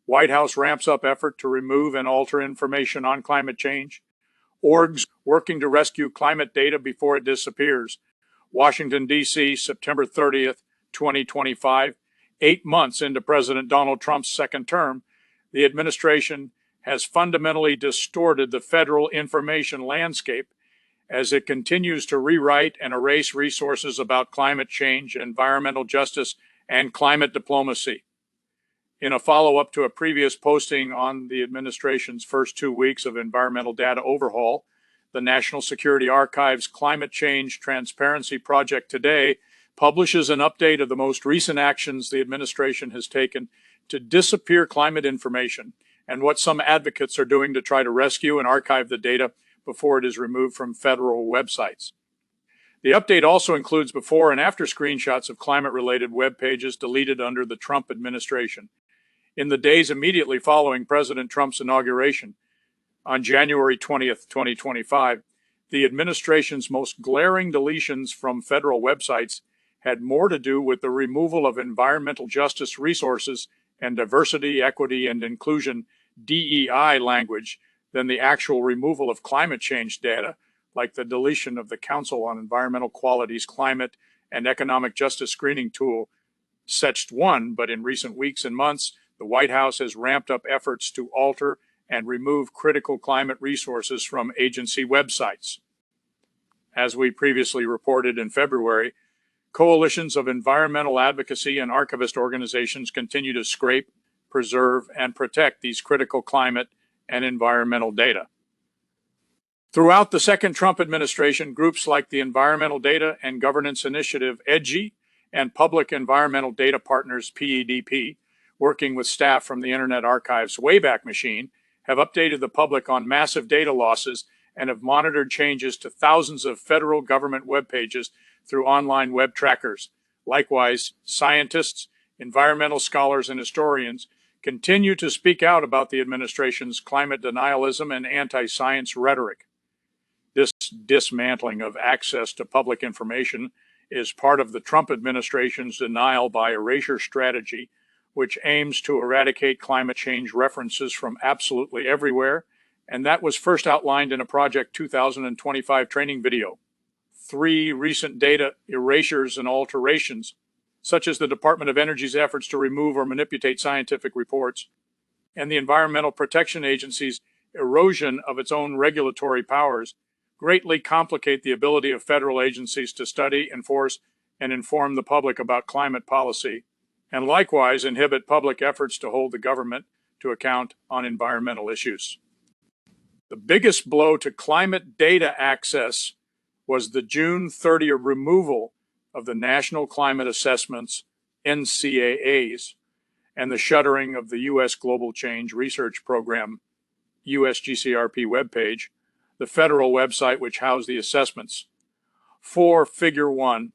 White House ramps up effort to remove and alter information on climate change. Orgs working to rescue climate data before it disappears. Washington, D.C., September 30th, 2025. 8 months into President Donald Trump's second term, the administration has fundamentally distorted the federal information landscape as it continues to rewrite and erase resources about climate change, environmental justice, and climate diplomacy. In a follow-up to a previous posting on the administration's first 2 weeks of environmental data overhaul, the National Security Archive's Climate Change Transparency Project today publishes an update of the most recent actions the administration has taken to disappear climate information and what some advocates are doing to try to rescue and archive the data before it is removed from federal websites. The update also includes before and after screenshots of climate-related web pages deleted under the Trump administration. In the days immediately following President Trump's inauguration, on January 20th, 2025, the administration's most glaring deletions from federal websites had more to do with the removal of environmental justice resources and diversity, equity, and inclusion DEI language than the actual removal of climate change data, like the deletion of the Council on Environmental Quality's Climate and Economic Justice Screening Tool, CETCH1, but in recent weeks and months, the White House has ramped up efforts to alter and remove critical climate resources from agency websites. As we previously reported in February, coalitions of environmental advocacy and archivist organizations continue to scrape, preserve, and protect these critical climate and environmental data. Throughout the second Trump administration, groups like the Environmental Data and Governance Initiative, EDGI, and Public Environmental Data Partners, PEDP, working with staff from the Internet Archive's Wayback Machine, have updated the public on massive data losses and have monitored changes to thousands of federal government web pages through online web trackers. Likewise, scientists, environmental scholars, and historians continue to speak out about the administration's climate denialism and anti-science rhetoric. This dismantling of access to public information is part of the Trump administration's denial by erasure strategy, which aims to eradicate climate change references from absolutely everywhere, and that was first outlined in a Project 2025 training video. 3 recent data erasures and alterations, such as the Department of Energy's efforts to remove or manipulate scientific reports, and the Environmental Protection Agency's erosion of its own regulatory powers, greatly complicate the ability of federal agencies to study, enforce, and inform the public about climate policy, and likewise inhibit public efforts to hold the government to account on environmental issues. The biggest blow to climate data access was the June 30 removal of the National Climate Assessments, NCAAs, and the shuttering of the U.S. Global Change Research Program, USGCRP webpage, the federal website which housed the assessments. For Figure 1,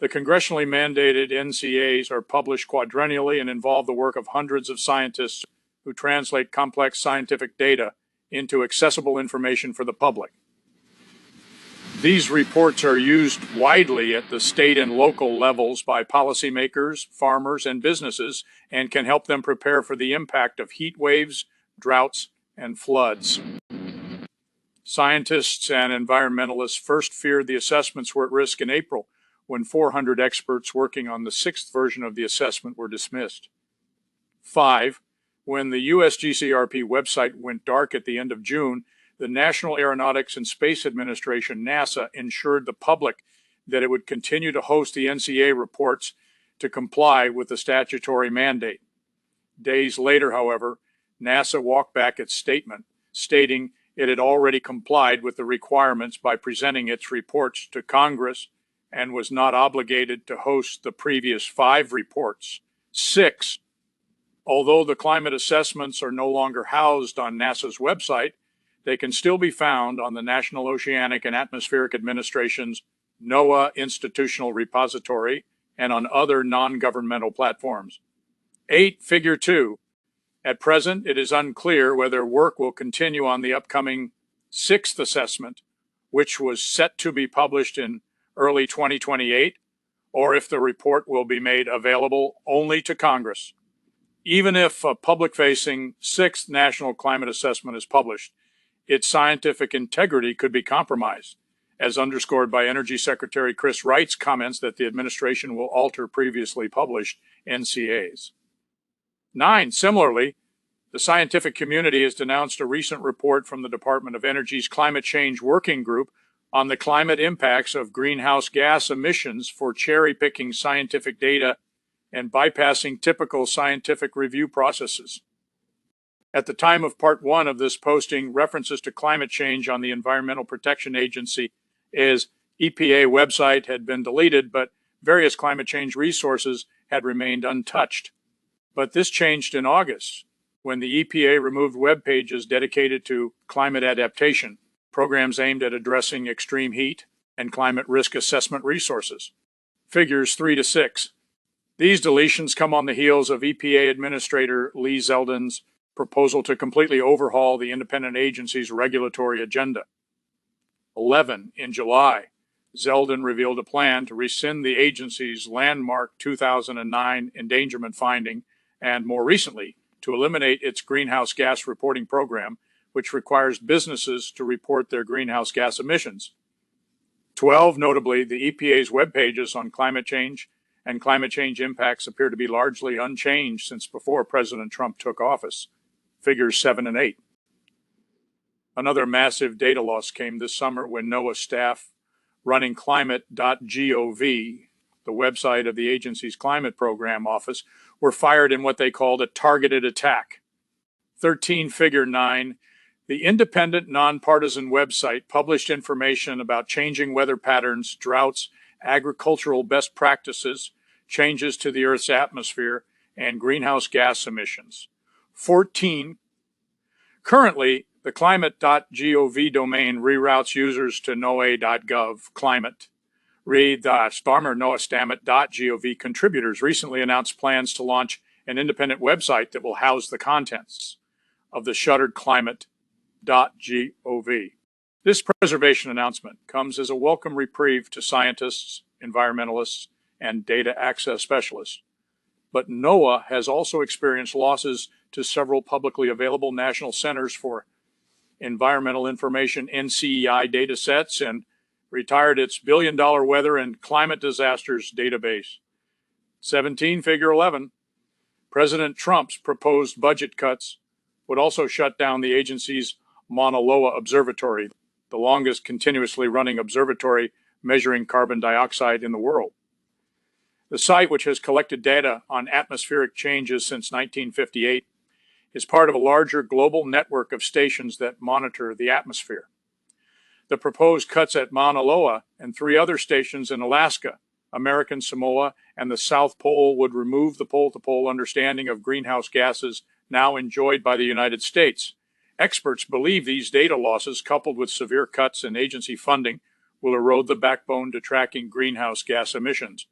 the congressionally mandated NCAs are published quadrennially and involve the work of hundreds of scientists who translate complex scientific data into accessible information for the public. These reports are used widely at the state and local levels by policymakers, farmers, and businesses, and can help them prepare for the impact of heat waves, droughts, and floods. Scientists and environmentalists first feared the assessments were at risk in April, when 400 experts working on the 6th version of the assessment were dismissed. 5. When the USGCRP website went dark at the end of June, the National Aeronautics and Space Administration, NASA, ensured the public that it would continue to host the NCAA reports to comply with the statutory mandate. Days later, however, NASA walked back its statement, stating it had already complied with the requirements by presenting its reports to Congress and was not obligated to host the previous 5 reports. 6. Although the climate assessments are no longer housed on NASA's website, they can still be found on the National Oceanic and Atmospheric Administration's NOAA Institutional Repository and on other non-governmental platforms. 8. Figure 2. At present, it is unclear whether work will continue on the upcoming 6th assessment, which was set to be published in early 2028, or if the report will be made available only to Congress. Even if a public-facing sixth national climate assessment is published, its scientific integrity could be compromised, as underscored by Energy Secretary Chris Wright's comments that the administration will alter previously published NCAs. 9. Similarly, the scientific community has denounced a recent report from the Department of Energy's Climate Change Working Group on the climate impacts of greenhouse gas emissions for cherry-picking scientific data and bypassing typical scientific review processes. At the time of Part 1 of this posting, references to climate change on the Environmental Protection Agency's EPA website had been deleted, but various climate change resources had remained untouched. But this changed in August, when the EPA removed web pages dedicated to climate adaptation, programs aimed at addressing extreme heat, and climate risk assessment resources. Figures 3 to 6. These deletions come on the heels of EPA Administrator Lee Zeldin's proposal to completely overhaul the independent agency's regulatory agenda. 11. In July, Zeldin revealed a plan to rescind the agency's landmark 2009 endangerment finding and, more recently, to eliminate its greenhouse gas reporting program, which requires businesses to report their greenhouse gas emissions. 12. Notably, the EPA's web pages on climate change and climate change impacts appear to be largely unchanged since before President Trump took office. Figures 7 and 8. Another massive data loss came this summer when NOAA staff running climate.gov, the website of the agency's climate program office, were fired in what they called a targeted attack. 13. Figure 9. The independent, nonpartisan website published information about changing weather patterns, droughts, agricultural best practices, changes to the Earth's atmosphere, and greenhouse gas emissions. 14. Currently, the climate.gov domain reroutes users to noaa.gov climate. Read the noaastammet.gov contributors recently announced plans to launch an independent website that will house the contents of the shuttered climate.gov. This preservation announcement comes as a welcome reprieve to scientists, environmentalists, and data access specialists. But NOAA has also experienced losses to several publicly available National Centers for Environmental Information NCEI data sets and retired its billion-dollar weather and climate disasters database. 17. Figure 11. President Trump's proposed budget cuts would also shut down the agency's Mauna Loa Observatory, the longest continuously running observatory measuring carbon dioxide in the world. The site, which has collected data on atmospheric changes since 1958, is part of a larger global network of stations that monitor the atmosphere. The proposed cuts at Mauna Loa and 3 other stations in Alaska, American Samoa, and the South Pole would remove the pole-to-pole understanding of greenhouse gases now enjoyed by the United States. Experts believe these data losses, coupled with severe cuts in agency funding, will erode the backbone to tracking greenhouse gas emissions.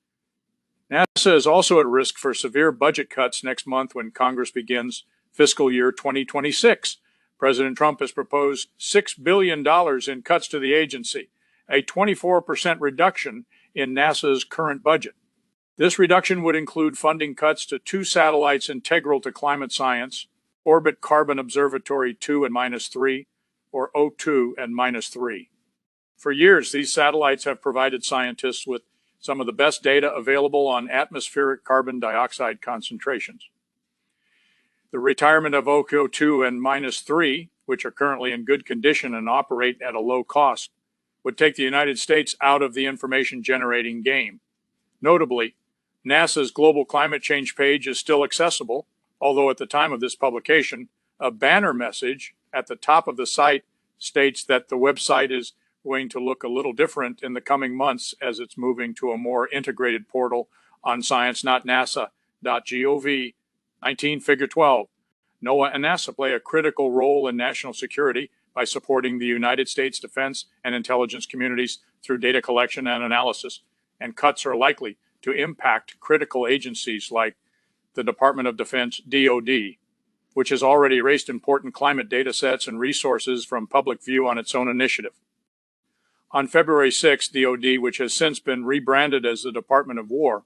NASA is also at risk for severe budget cuts next month when Congress begins fiscal year 2026. President Trump has proposed $6 billion in cuts to the agency, a 24% reduction in NASA's current budget. This reduction would include funding cuts to 2 satellites integral to climate science, Orbit Carbon Observatory 2 and -3, or O2 and -3. For years, these satellites have provided scientists with some of the best data available on atmospheric carbon dioxide concentrations. The retirement of OCO2 and -3, which are currently in good condition and operate at a low cost, would take the United States out of the information generating game. Notably, NASA's global climate change page is still accessible, although at the time of this publication, a banner message at the top of the site states that the website is going to look a little different in the coming months as it's moving to a more integrated portal on science.nasa.gov. 19. Figure 12. NOAA and NASA play a critical role in national security by supporting the United States defense and intelligence communities through data collection and analysis, and cuts are likely to impact critical agencies like the Department of Defense, DoD, which has already erased important climate data sets and resources from public view on its own initiative. On February 6, DoD, which has since been rebranded as the Department of War,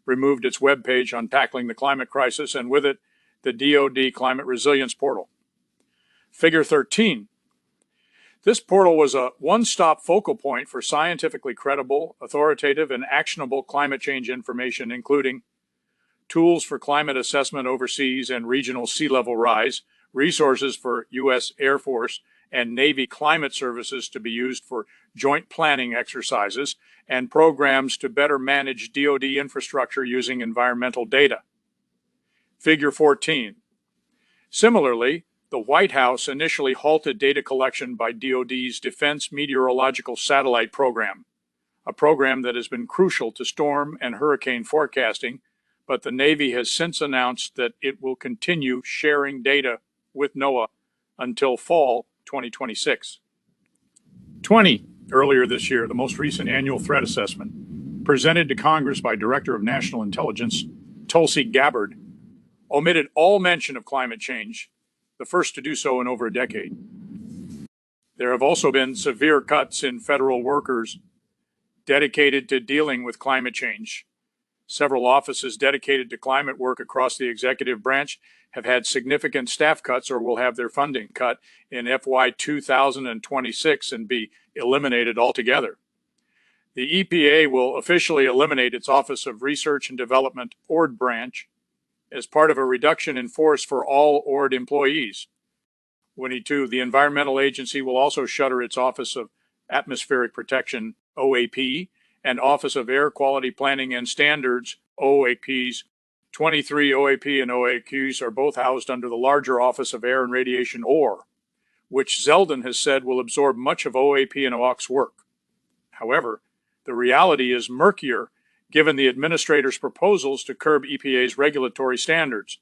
removed its webpage on tackling the climate crisis, and with it, the DoD Climate Resilience Portal. Figure 13. This portal was a one-stop focal point for scientifically credible, authoritative, and actionable climate change information, including tools for climate assessment overseas and regional sea level rise, resources for U.S. Air Force and Navy climate services to be used for joint planning exercises, and programs to better manage DoD infrastructure using environmental data. Figure 14. Similarly, the White House initially halted data collection by DoD's Defense Meteorological Satellite Program, a program that has been crucial to storm and hurricane forecasting, but the Navy has since announced that it will continue sharing data with NOAA until fall 2026. 20. Earlier this year, the most recent annual threat assessment, presented to Congress by Director of National Intelligence Tulsi Gabbard, omitted all mention of climate change, the first to do so in over a decade. There have also been severe cuts in federal workers dedicated to dealing with climate change. Several offices dedicated to climate work across the executive branch have had significant staff cuts or will have their funding cut in FY 2026 and be eliminated altogether. The EPA will officially eliminate its Office of Research and Development ORD branch as part of a reduction in force for all ORD employees. 22. The Environmental Agency will also shutter its Office of Atmospheric Protection, OAP, and Office of Air Quality Planning and Standards, OAPs. 23 OAP and OAQs are both housed under the larger Office of Air and Radiation, OR, which Zeldin has said will absorb much of OAP and OOC's work. However, the reality is murkier given the administrator's proposals to curb EPA's regulatory standards.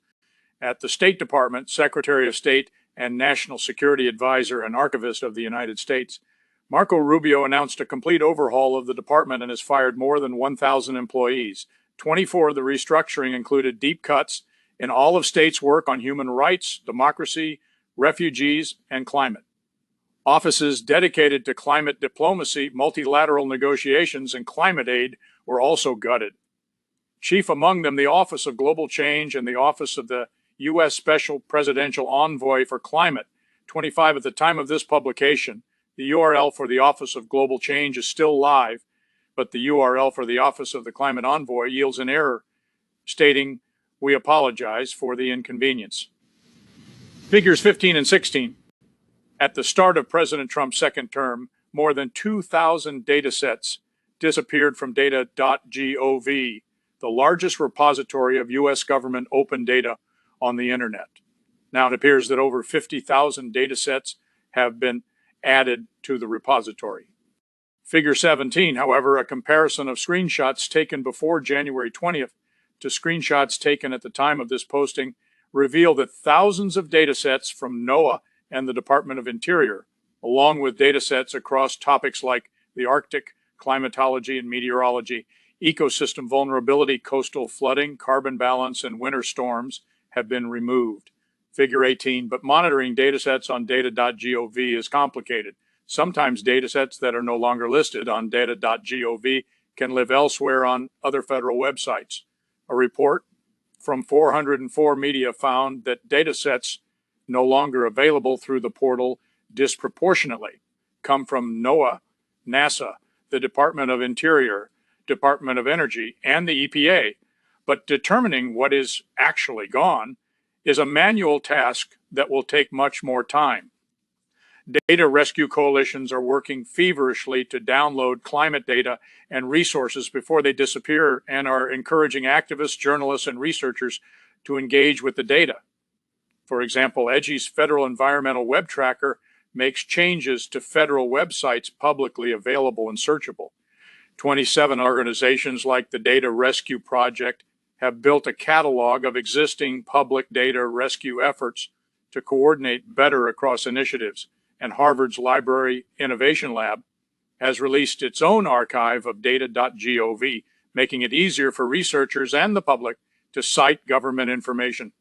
At the State Department, Secretary of State and National Security Advisor and Archivist of the United States, Marco Rubio announced a complete overhaul of the department and has fired more than 1,000 employees. 24 of the restructuring included deep cuts in all of states' work on human rights, democracy, refugees, and climate. Offices dedicated to climate diplomacy, multilateral negotiations, and climate aid were also gutted. Chief among them, the Office of Global Change and the Office of the U.S. Special Presidential Envoy for Climate, 25 at the time of this publication. The URL for the Office of Global Change is still live, but the URL for the Office of the Climate Envoy yields an error stating, "We apologize for the inconvenience." Figures 15 and 16. At the start of President Trump's second term, more than 2,000 data sets disappeared from data.gov, the largest repository of U.S. government open data on the internet. Now it appears that over 50,000 data sets have been added to the repository. Figure 17, however, a comparison of screenshots taken before January 20th to screenshots taken at the time of this posting reveal that thousands of data sets from NOAA and the Department of Interior, along with data sets across topics like the Arctic, climatology and meteorology, ecosystem vulnerability, coastal flooding, carbon balance, and winter storms, have been removed. Figure 18, but monitoring datasets on data.gov is complicated. Sometimes datasets that are no longer listed on data.gov can live elsewhere on other federal websites. A report from 404 Media found that datasets no longer available through the portal disproportionately come from NOAA, NASA, the Department of Interior, Department of Energy, and the EPA. But determining what is actually gone is a manual task that will take much more time. Data rescue coalitions are working feverishly to download climate data and resources before they disappear and are encouraging activists, journalists, and researchers to engage with the data. For example, EDGI's Federal Environmental Web Tracker makes changes to federal websites publicly available and searchable. 27 organizations like the Data Rescue Project have built a catalog of existing public data rescue efforts to coordinate better across initiatives, and Harvard's Library Innovation Lab has released its own archive of data.gov, making it easier for researchers and the public to cite government information.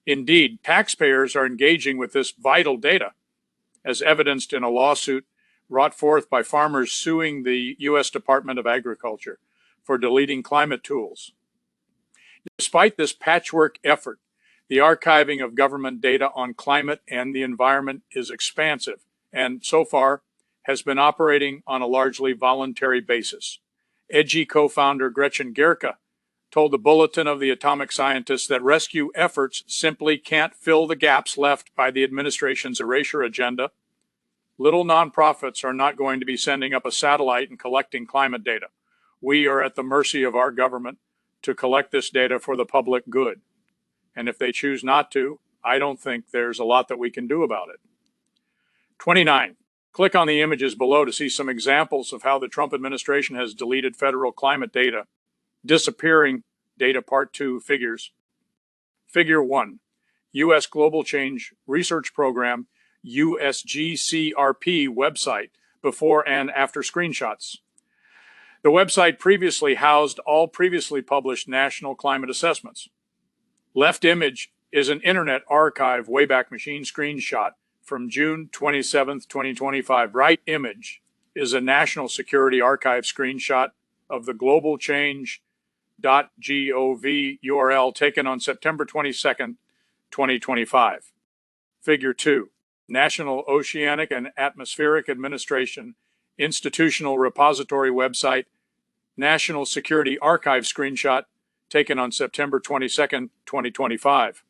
Indeed, taxpayers are engaging with this vital data, as evidenced in a lawsuit brought forth by farmers suing the U.S. Department of Agriculture for deleting climate tools. Despite this patchwork effort, The archiving of government data on climate and the environment is expansive and so far has been operating on a largely voluntary basis. EDGI co-founder Gretchen Gerke told the Bulletin of the Atomic Scientists that rescue efforts simply can't fill the gaps left by the administration's erasure agenda. Little nonprofits are not going to be sending up a satellite and collecting climate data. We are at the mercy of our government to collect this data for the public good. And if they choose not to, I don't think there's a lot that we can do about it. 29. Click on the images below to see some examples of how the Trump administration has deleted federal climate data. Disappearing data part 2 figures. Figure 1. U.S. Global Change Research Program USGCRP website before and after screenshots. The website previously housed all previously published national climate assessments. Left image is an Internet Archive Wayback Machine screenshot from June 27, 2025. Right image is a National Security Archive screenshot of the globalchange.gov URL taken on September 22, 2025. Figure 2. National Oceanic and Atmospheric Administration Institutional Repository website, National Security Archive screenshot taken on September 22, 2025.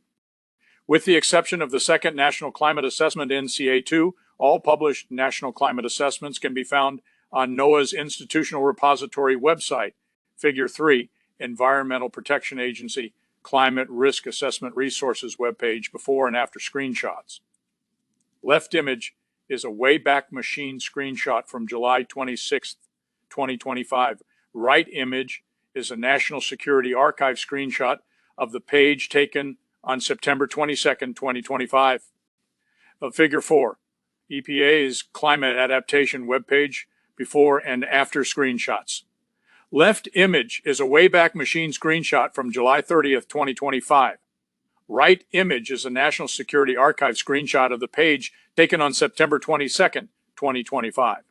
With the exception of the second National Climate Assessment NCA2, all published national climate assessments can be found on NOAA's Institutional Repository website. Figure 3, Environmental Protection Agency Climate Risk Assessment Resources webpage before and after screenshots. Left image is a Wayback Machine screenshot from July 26, 2025. Right image is a National Security Archive screenshot of the page taken on September 22, 2025. Figure 4, EPA's Climate Adaptation webpage before and after screenshots. Left image is a Wayback Machine screenshot from July 30th, 2025. Right image is a National Security Archive screenshot of the page taken on September 22nd, 2025.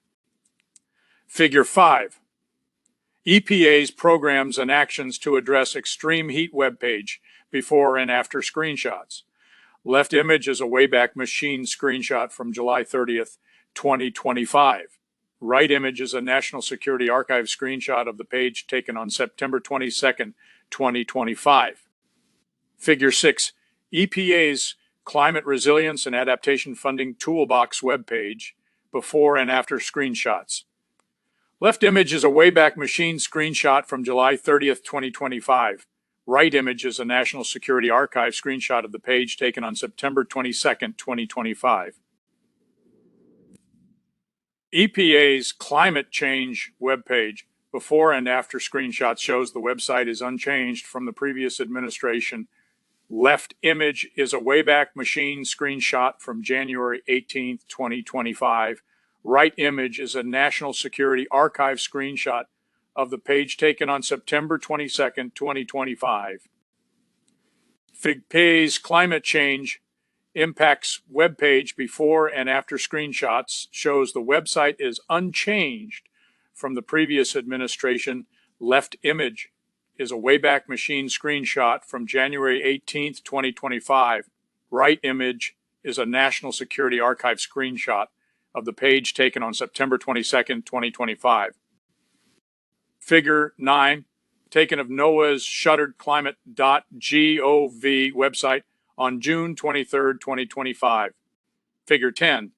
Figure 5. EPA's Programs and Actions to Address Extreme Heat webpage before and after screenshots. Left image is a Wayback Machine screenshot from July 30th, 2025. Right image is a National Security Archive screenshot of the page taken on September 22nd, 2025. Figure 6. EPA's Climate Resilience and Adaptation Funding Toolbox webpage before and after screenshots. Left image is a Wayback Machine screenshot from July 30th, 2025. Right image is a National Security Archive screenshot of the page taken on September 22nd, 2025. EPA's Climate Change webpage before and after screenshots shows the website is unchanged from the previous administration. Left image is a Wayback Machine screenshot from January 18th, 2025. Right image is a National Security Archive screenshot of the page taken on September 22nd, 2025. EPA's Climate Change Impacts webpage before and after screenshots shows the website is unchanged from the previous administration. Left image is a Wayback Machine screenshot from January 18th, 2025. Right image is a National Security Archive screenshot of the page taken on September 22nd, 2025. Figure 9, taken of NOAA's shutteredclimate.gov website on June 23, 2025. Figure 10,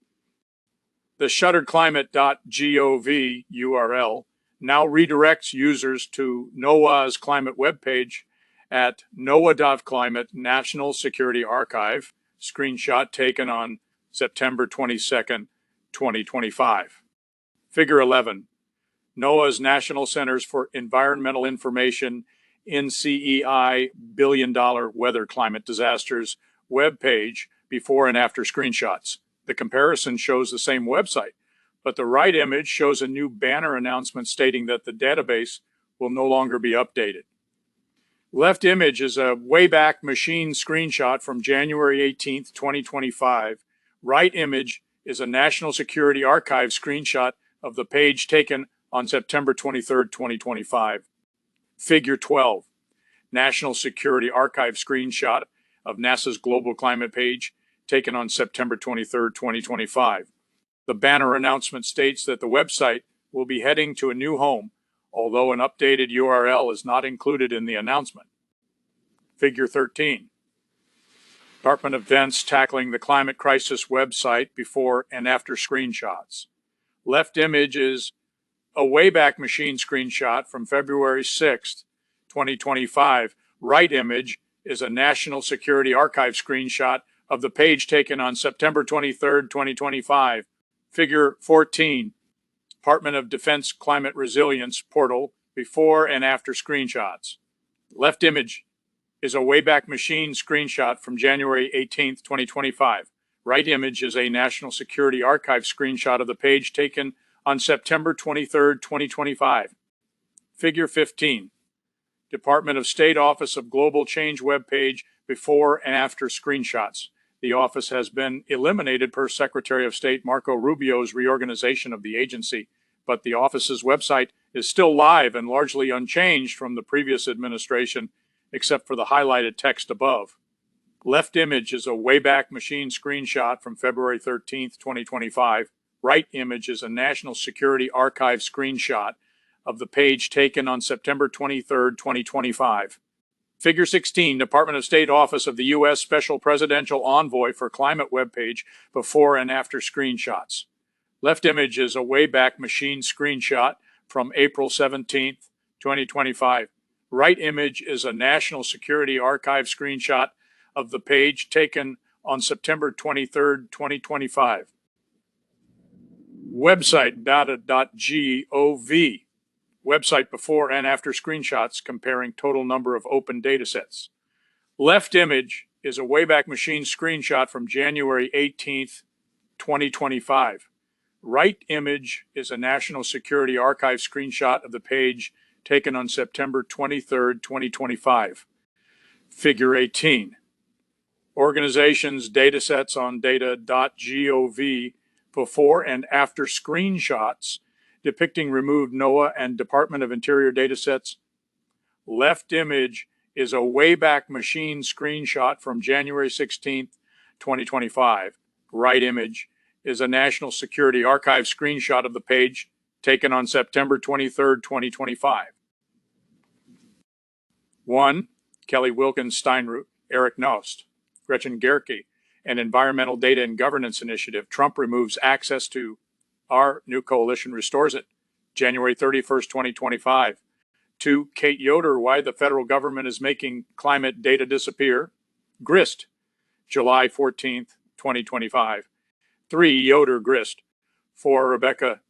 the shutteredclimate.gov URL now redirects users to NOAA's climate webpage at noaa.climate National Security Archive, screenshot taken on September 22nd, 2025. Figure 11, NOAA's National Centers for Environmental Information NCEI $1 billion weather climate disasters webpage before and after screenshots. The comparison shows the same website, but the right image shows a new banner announcement stating that the database will no longer be updated. Left image is a Wayback Machine screenshot from January 18th, 2025. Right image is a National Security Archive screenshot of the page taken on September 23rd, 2025. Figure 12, National Security Archive screenshot of NASA's global climate page, taken on September 23, 2025. The banner announcement states that the website will be heading to a new home, although an updated URL is not included in the announcement. Figure 13. Department of Defense tackling the climate crisis website before and after screenshots. Left image is a Wayback Machine screenshot from February 6, 2025. Right image is a National Security Archive screenshot of the page taken on September 23, 2025. Figure 14. Department of Defense Climate Resilience portal before and after screenshots. Left image is a Wayback Machine screenshot from January 18, 2025. Right image is a National Security Archive screenshot of the page taken on September 23, 2025. Figure 15. Department of State Office of Global Change webpage before and after screenshots. The office has been eliminated per Secretary of State Marco Rubio's reorganization of the agency, but the office's website is still live and largely unchanged from the previous administration, except for the highlighted text above. Left image is a Wayback Machine screenshot from February 13, 2025. Right image is a National Security Archive screenshot of the page taken on September 23, 2025. Figure 16, Department of State Office of the U.S. Special Presidential Envoy for Climate webpage before and after screenshots. Left image is a Wayback Machine screenshot from April 17, 2025. Right image is a National Security Archive screenshot of the page taken on September 23, 2025. Website data.gov. Website before and after screenshots comparing total number of open datasets. Left image is a Wayback Machine screenshot from January 18, 2025. Right image is a National Security Archive screenshot of the page taken on September 23, 2025. Figure 18. Organizations datasets on data.gov before and after screenshots depicting removed NOAA and Department of Interior datasets. Left image is a Wayback Machine screenshot from January 16, 2025. Right image is a National Security Archive screenshot of the page taken on September 23, 2025. 1. Kelly Wilkins Steinroot, Eric Nost, Gretchen Gerke, and Environmental Data and Governance Initiative. Trump removes access to our new coalition restores it. January 31st, 2025. 2. Kate Yoder, why the federal government is making climate data disappear. Grist, July 14th, 2025. 3. Yoder, Grist. 4. Rebecca,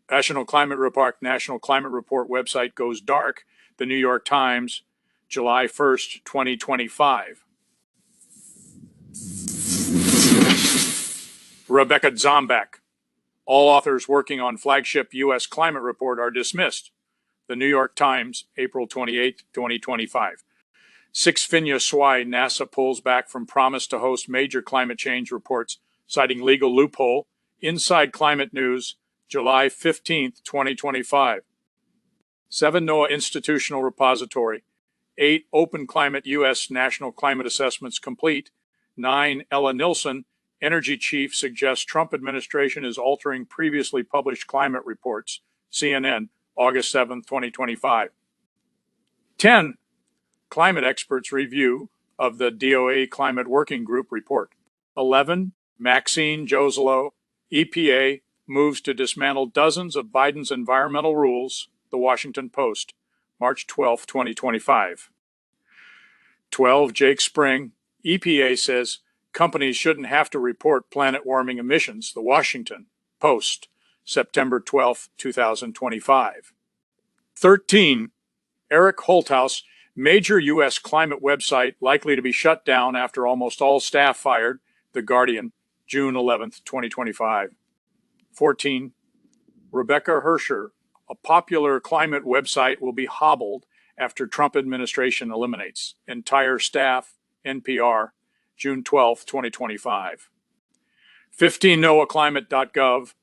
National Climate Report website goes dark. The New York Times, July 1st, 2025. Rebecca Zombak. All authors working on flagship U.S. climate report are dismissed. The New York Times, April 28, 2025. 6. Phinia Swai, NASA pulls back from promise to host major climate change reports, citing legal loophole. Inside Climate News, July 15, 2025. 7. NOAA Institutional Repository. 8. Open Climate U.S. National Climate Assessments complete. 9. Ella Nilsen, Energy Chief, suggests Trump administration is altering previously published climate reports. CNN, August 7, 2025. 10. Climate experts review of the DOE Climate Working Group report. 11. Maxine Joselo, EPA, moves to dismantle dozens of Biden's environmental rules. The Washington Post, March 12, 2025. 12. Jake Spring, EPA says companies shouldn't have to report planet warming emissions. The Washington Post, September 12, 2025. 13. Eric Holthaus, major U.S. climate website likely to be shut down after almost all staff fired. The Guardian, June 11, 2025. 14. Rebecca Hersher, a popular climate website will be hobbled after Trump administration eliminates. Entire staff, NPR, June 12, 2025. 15. NOAAclimate.gov,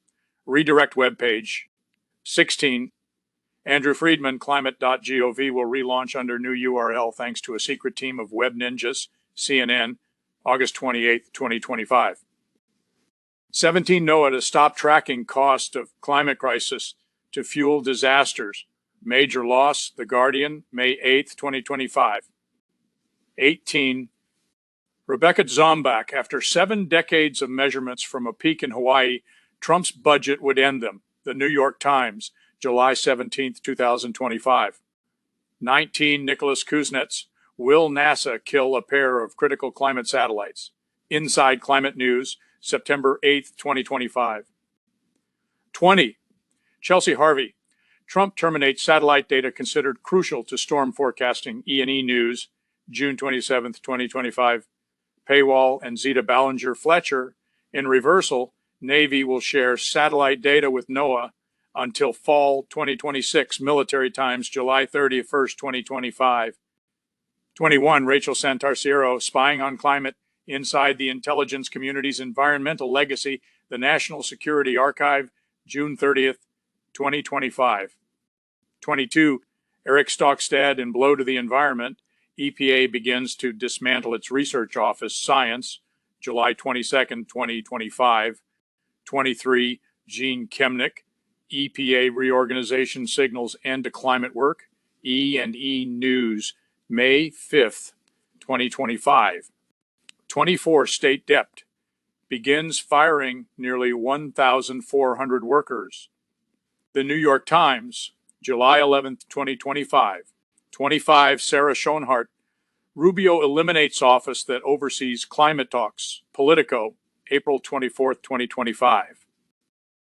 redirect webpage. 16. Andrew Friedman, climate.gov will relaunch under new URL thanks to a secret team of web ninjas. CNN, August 28, 2025. 17 NOAA to stop tracking cost of climate crisis to fuel disasters. Major loss, The Guardian, May 8, 2025. 18. Rebecca Zombach, after 7 decades of measurements from a peak in Hawaii, Trump's budget would end them. The New York Times, July 17, 2025. 19. Nicholas Kuznets, will NASA kill a pair of critical climate satellites? Inside Climate News, September 8, 2025. 20. Chelsea Harvey, Trump terminates satellite data considered crucial to storm forecasting. E&E News, June 27, 2025. Paywall and Zeta Ballinger Fletcher, in reversal, Navy will share satellite data with NOAA until fall 2026. Military Times, July 31st, 2025. 21. Rachel Santarciero, spying on climate inside the intelligence community's environmental legacy, the National Security Archive, June 30th, 2025. 22. Eric Stockstad, in Blow to the Environment, EPA begins to dismantle its research office, Science, July 22nd, 2025. 23. Gene Kemnick, EPA reorganization signals end to climate work, E&E News, May 5th, 2025. 24. State debt begins firing nearly 1,400 workers. The New York Times, July 11th, 2025. 25. Sarah Schoenhart, Rubio eliminates office that oversees climate talks. Politico, April 24th, 2025.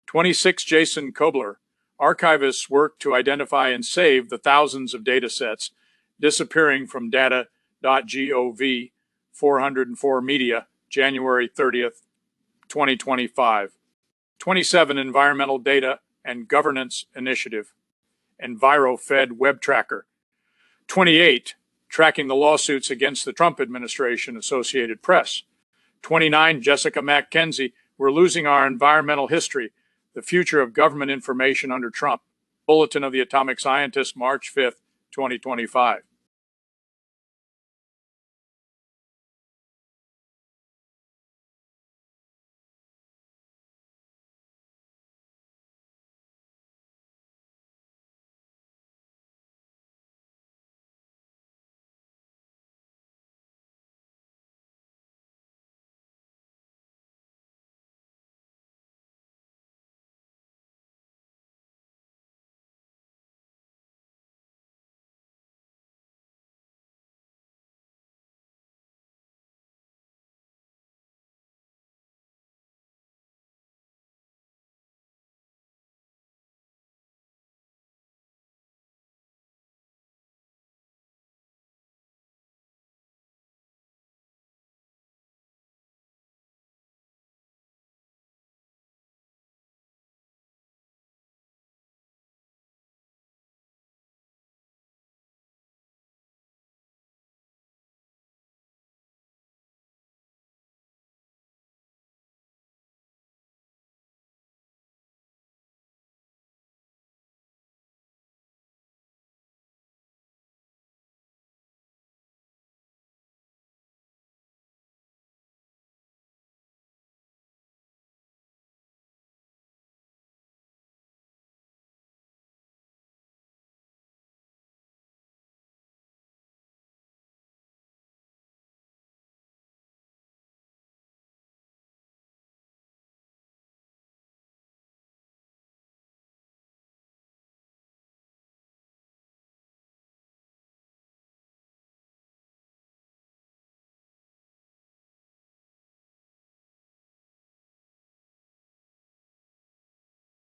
26. Jason Kobler, archivists work to identify and save the thousands of data sets disappearing from data.gov 404 Media, January 30th, 2025. 27. Environmental Data and Governance Initiative, EnviroFed Web Tracker. 28. Tracking the lawsuits against the Trump administration, Associated Press. 29. Jessica McKenzie, we're losing our environmental history, the future of government information under Trump. Bulletin of the Atomic Scientist, March 5th, 2025.